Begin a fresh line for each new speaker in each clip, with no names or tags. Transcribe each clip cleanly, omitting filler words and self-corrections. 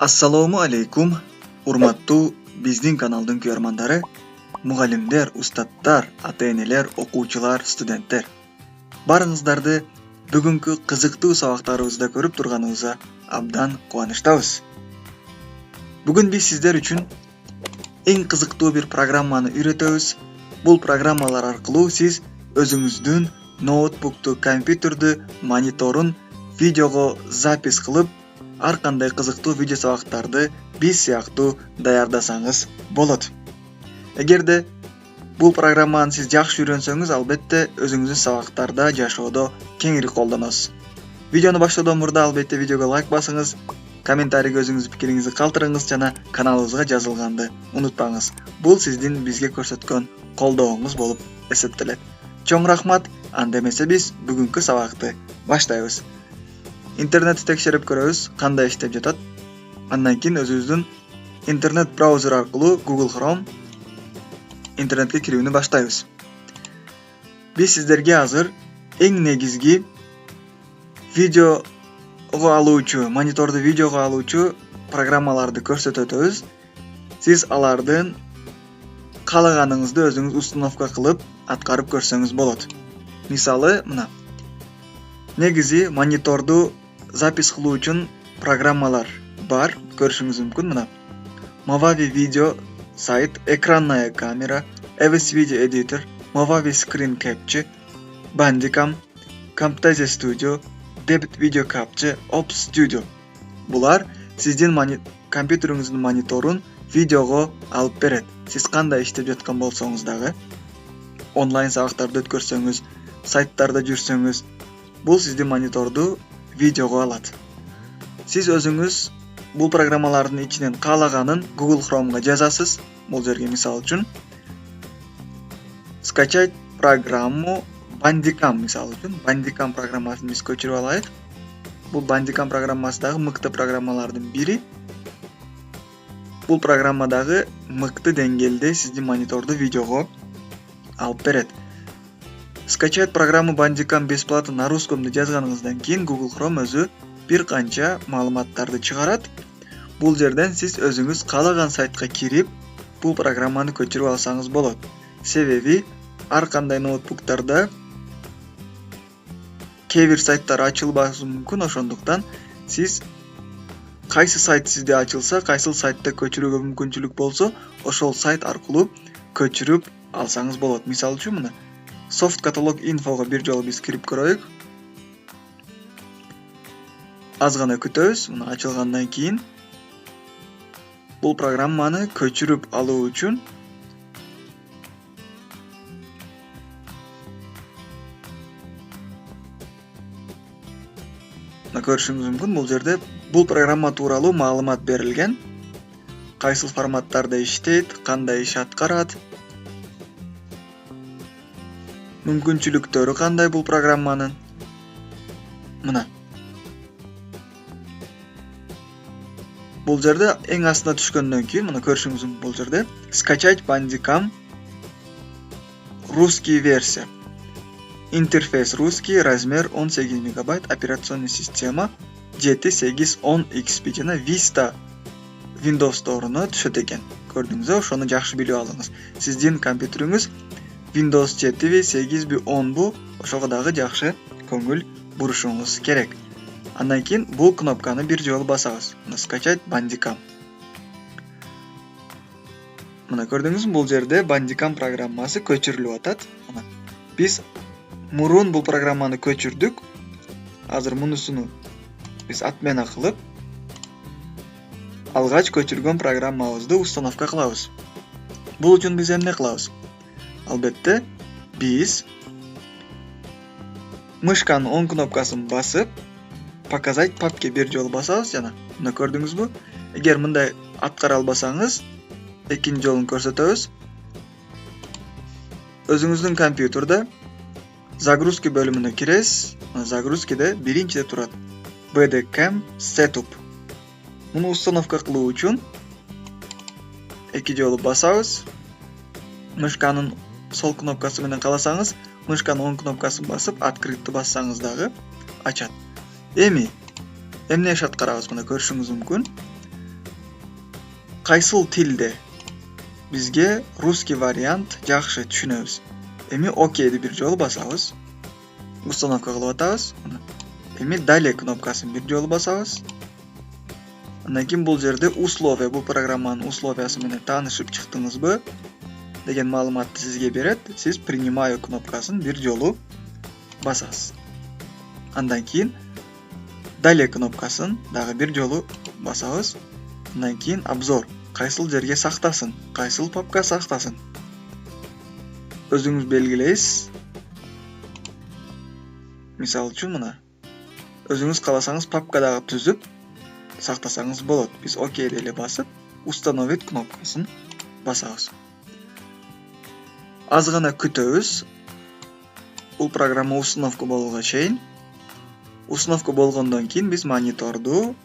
Assalomu alaykum, urmattu bizdin kanaldın көрмандары, mugallimler, ustadlar, ata-eneler, okuvchilar, studentler. Barыңыздарды бүгүнкү кызыктуу сабактарыбызда көрүп турганыбызга абдан кубанычтабыз. Бүгүн биз сиздер үчүн эң кызыктуу бир программаны үйрөтөбүз. Бул программалар аркылуу сиз өзүңүздүн ноутбукту, компьютерди, мониторун видеого запись кылып, ар кандай кызыктуу видео сабактарды биз сыяктуу даярдасаңыз болот. Эгерде бул программаны сиз жакшы үйрөнсөңүз, албетте өзүңүздүн сабактарда, жашоодо кеңири колдоносуз. Видеону баштоодон мурда албетте видеого лайк басыңыз, комментарийге өзүңүздүн пикириңизди калтырыңыз жана каналыбызга жазылганды унутпаңыз. Бул сиздин бизге көрсөткөн колдооңуз болуп эсептелет. Чоң рахмат, анда эмесе биз бүгүнкү сабакты баштайбыз. Интернетти текшерип көрөбүз, кандай иштеп жатат. Андан кийин өзүбүздүн интернет браузер аркылуу Google Chrome интернетке кирүүнү баштайбыз. Биз сиздерге азыр эң негизги видеого алуучу, мониторду видеого алуучу программаларды көрсөтөбүз. Сиз алардын каалаганыңызды өзүңүз установка кылып аткарып көрсөңүз болот. Мисалы, мына негизи мониторду запись кылуу үчүн программалар бар, көрүшүңүз мүмкүн. Мына Movavi Video сайт, экранная камера, Avis Video Editor, Movavi Screen Capture, Bandicam, Camtasia Studio, Debit Video Capture, Ops Studio. Булар сиздин компьютериңиздин мониторун видеого алып берет. Сиз кандай иштеп жаткан болсоңуз дагы, онлайн сабактарды өткөрсөңүз, сайттарда жүрсөңүз, бул сиздин мониторду видеого алат. Сиз өзүңүз бул программалардын ичинен каалаганын Google Chrome'га жазасыз. Бул жерге мисал үчүн скачать программу Bandicam мисал үчүн Bandicam программасын биз көчүрүп алайык. Бул Bandicam программасы дагы мыкты программалардын бири. Бул программа дагы мыкты деңгээлде сиздин мониторду видеого алып берет. Скачать программу Bandicam бесплатно на русском деп жазганыңыздан кийин Google Chrome өзү бир канча маалыматтарды чыгарат. Бул жерден сиз өзүңүз каалаган сайтка кирип, бул программаны көчүрүп алсаңыз болот. Себеби ар кандай ноутбуктарда кээ бир сайттар ачылбашы мүмкүн, ошондуктан сиз кайсы сайт сизде ачылса, кайсы сайтта көчүрүүгө мүмкүнчүлүк болсо, ошол сайт аркылуу көчүрүп алсаңыз болот. Мисалы үчүн мына Soft Catalog Info'га бир жолу биз кирип көрөйүк. Аз гана күтөбүз. Мына ачылгандан кийин бул программаны көчүрүп алуу үчүн көрүшүңүз мүмкүн. Бул жерде бул программа тууралуу маалымат берилген. Кайсыл форматтарда иштейт, кандай иш аткарат, мүмкүнчүлүктөрү кандай бул программанын. Мына бул жерде эң астына түшкөндөн кийин мына көрүшүңүз мүмкүн. Бул жерде скачать Bandicam русский версия. Интерфейс русский, размер 18 мегабайт, операционный система 7.8.10 жана Vista Windows ордуна түшөт экен. Көрдүңүзбү? Ошону жакшы билип алыңыз. Сиздин компьютериңиз Windows 7 8 10 ошого дагы жакшы көңүл бурушуңуз керек. Андан кийин бул кнопканы бир жолу басабыз. Мына скачать Bandicam. Мына көрдүңүзбү? Бул жерде Bandicam программасы көчүрүлүп атат. Мына биз мурун бул программаны көчүрдүк. Азыр мунусуну биз отмена кылып, алгач көчүргөн программабызды установка кылабыз. Бул үчүн биз эмне кылабыз? Албетте, биз мышканын оң кнопкасын басып, показать папке бир жолу басабыз жана. Мына көрдүңүзбү? Эгер мындай аткара албасаңыз, экинчи жолун көрсөтөбүз. Өзүңүздүн компьютерде загрузки бөлүмүнө киресиз. Загрузкиде биринчиде турат BDCam Setup. Муну установка кылуу үчүн эки жолу басабыз. Мышканын сол кнопкасы менен кааласаңыз, мышканын оң кнопкасын басып, открытты бассаңыз дагы ачат. Эми эмне иш аткарабыз? Мына көрүшүңүз мүмкүн. кайсыл тилде бизге русский вариант жакшы түшүнөбүз. Эми окейди бир жолу басабыз. Установка кылып атабыз. Эми далее кнопкасын бир жолу басабыз. Андан кийин бул жерде условия, бул программанын условиясы менен таанышып чыктыңызбы деген маалыматты сизге берет. Сиз принимаю кнопкасын бир жолу басасыз. Андан кийин далее кнопкасын дагы бир жолу басабыз. Андан кийин обзор, кайсыл жерге сактасын, кайсыл папка сактасын. Өзүңүз белгилейсиз. Мисалы үчүн мына өзүңүз кааласаңыз папкадагы түзүп сактасаңыз болот. Биз окей деле басып, установить кнопкасын басабыз. Аз гана күтөбүз. Бул программа установка болгонго чейин. Установка болгондон кийин биз мониторду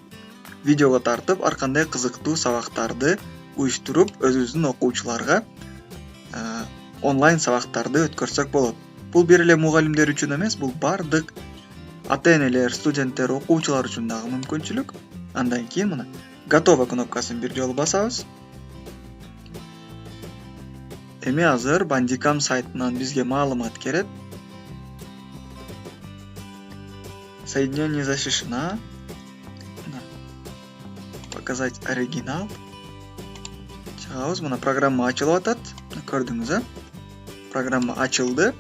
видеого тартып, ар кандай кызыктуу сабактарды уюштуруп, өзүбүздүн окуучуларга онлайн сабактарды өткөрсөк болот. Бул бир эле мугалимдер үчүн эмес, бул бардык ата-энелер, студенттер, окуучулар үчүн дагы мүмкүнчүлүк. Андан кийин мына готово кнопкасын бир жолу басабыз. Эми азыр Bandicam сайтынан бизге маалымат келет. Соединение защищено. Показать оригинал. Чыгабыз, мына программа ачылып атат. Көрдүңүз, программа ачылды.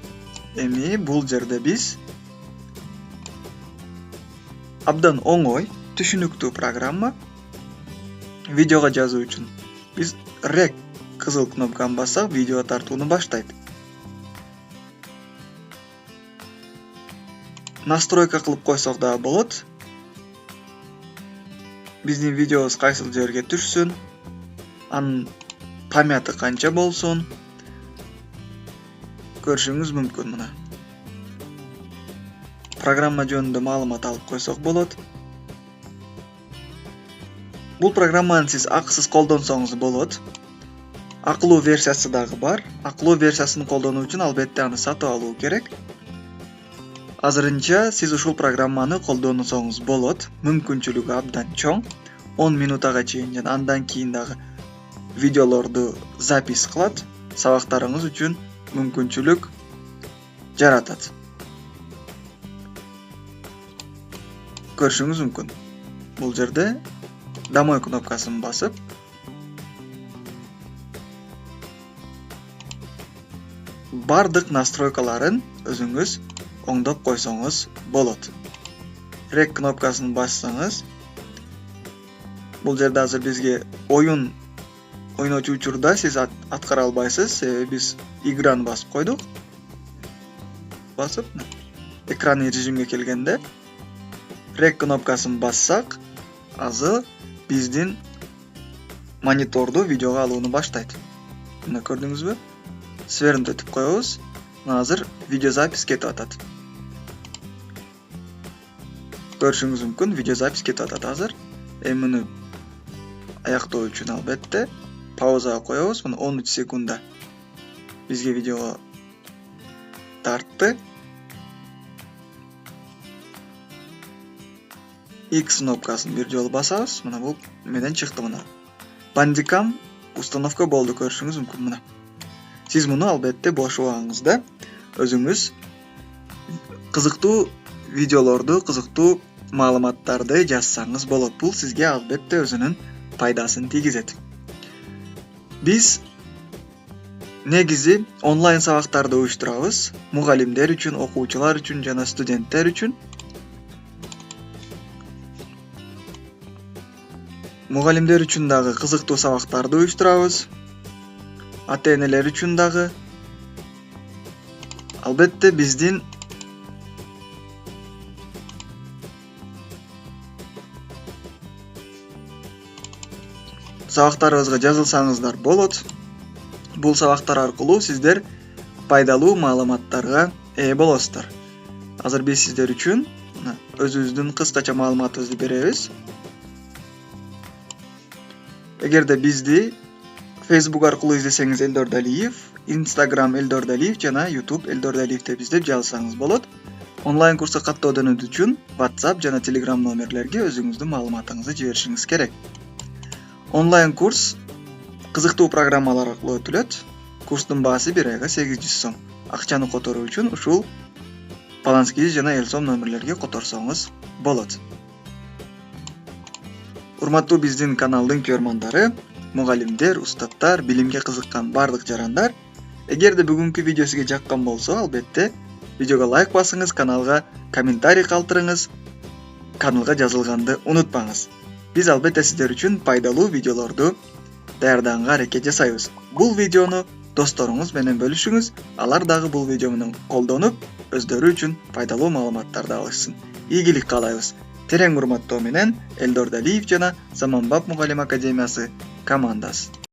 Эми бул жерде биз абдан оңой, түшүнүктүү программа. Видеого жазуу үчүн биз рек кызыл кнопканы бассак, видео тартууну баштайт. Настройка кылып койсок дагы болот. Биздин видеобуз кайсыл жерге түшсүн, анын памяты канча болсун көрүшүңүз мүмкүн. Мына программа жөнүндө маалымат алып койсок болот. Бул программаны сиз акысыз колдонсоңуз болот. Акылуу версиясы дагы бар. Акылуу версиясын колдонуу үчүн албетте аны сатып алуу керек. Азырынча сиз ушул программаны колдонсоңуз болот. Мүмкүнчүлүгү абдан чоң. 10 минутага чейин жана андан кийин дагы видеолорду запись кылат. Сабактарыңыз үчүн мүмкүнчүлүк жаратат. Көрүшүңүз мүмкүн. Бул жерде домой кнопкасын басып, бардык настройкаларын өзүңүз оңдоп койсоңуз болот. Рек кнопкасын бассаңыз, бул жерде азыр бизге оюн ойночу учурда сиз аткара албайсыз, себеби биз играны басып койдук. Басып, экранный режимге келгенде рек кнопкасын бассак, азыр биздин мониторду видеого алууну баштайт. Мына көрдүңүзбү? Свернтетип коебуз. Мына азыр видеозапись кетип атат. Көрүшүңүз мүмкүн, видеозапись кетип атат азыр. Эми муну аяктоо үчүн албетте паузага коебуз. Мына 13 секундда бизге видео тартты. X кнопкасын бир жолу басабыз. Мына бул менен чыкты. Мына Bandicam установка болду, көрүшүңүз мүмкүн. Мына сиз муну албетте бош убагыңызда өзүңүз кызыктуу видеолорду, кызыктуу маалыматтарды жазсаңыз болот. Бул сизге албетте өзүнүн пайдасын тийгизет. Биз негизи онлайн сабактарды уюштурабыз. Мугалимдер үчүн, окуучулар үчүн жана студенттер үчүн. Мугалимдер үчүн дагы кызыктуу сабактарды уюштурабыз. Ата-энелер үчүн дагы. Албетте биздин сабактарыбызга жазылсаңыздар болот. Бул сабактар аркылуу сиздер пайдалуу маалыматтарга ээ болосуздар. Азыр биз сиздер үчүн өзүбүздүн кыскача маалыматыбызды беребиз. Эгерде бизди Facebook аркылуу издесеңиз Элдор Далиев, Instagram Элдор Далиев жана YouTube Элдор Далиев деп издеп жазсаңыз болот. Онлайн курска каттоодон өтүү үчүн WhatsApp жана Telegram номерлерге өзүңүздүн маалыматыңызды жиберишиңиз керек. Онлайн курс кызыктуу программалар аркылуу өтүлөт. Курстун баасы 1 айга 800 сом. Акчаны которуу үчүн ушул баланс кири жана элсом номерлерге которсоңуз болот. Урматтуу биздин каналдын көрөрмандары, мугалимдер, устаттар, билимге кызыккан бардык жарандар, эгерде бүгүнкү видео сизге жаккан болсо, албетте видеого лайк басыңыз, каналга комментарий калтырыңыз, каналга жазылганды унутпаңыз. Биз албетте сиздер үчүн пайдалуу видеолорду даярдаганга аракет жасайбыз. Бул видеону досторуңуз менен бөлүшүңүз, алар дагы бул видео менен колдонуп, өздөрү үчүн пайдалуу маалыматтарды алышсын. Ийгилик каалайбыз. Терең урматтоо менен Элдор Далиев жана Заманбап мугалим академиясы командасы.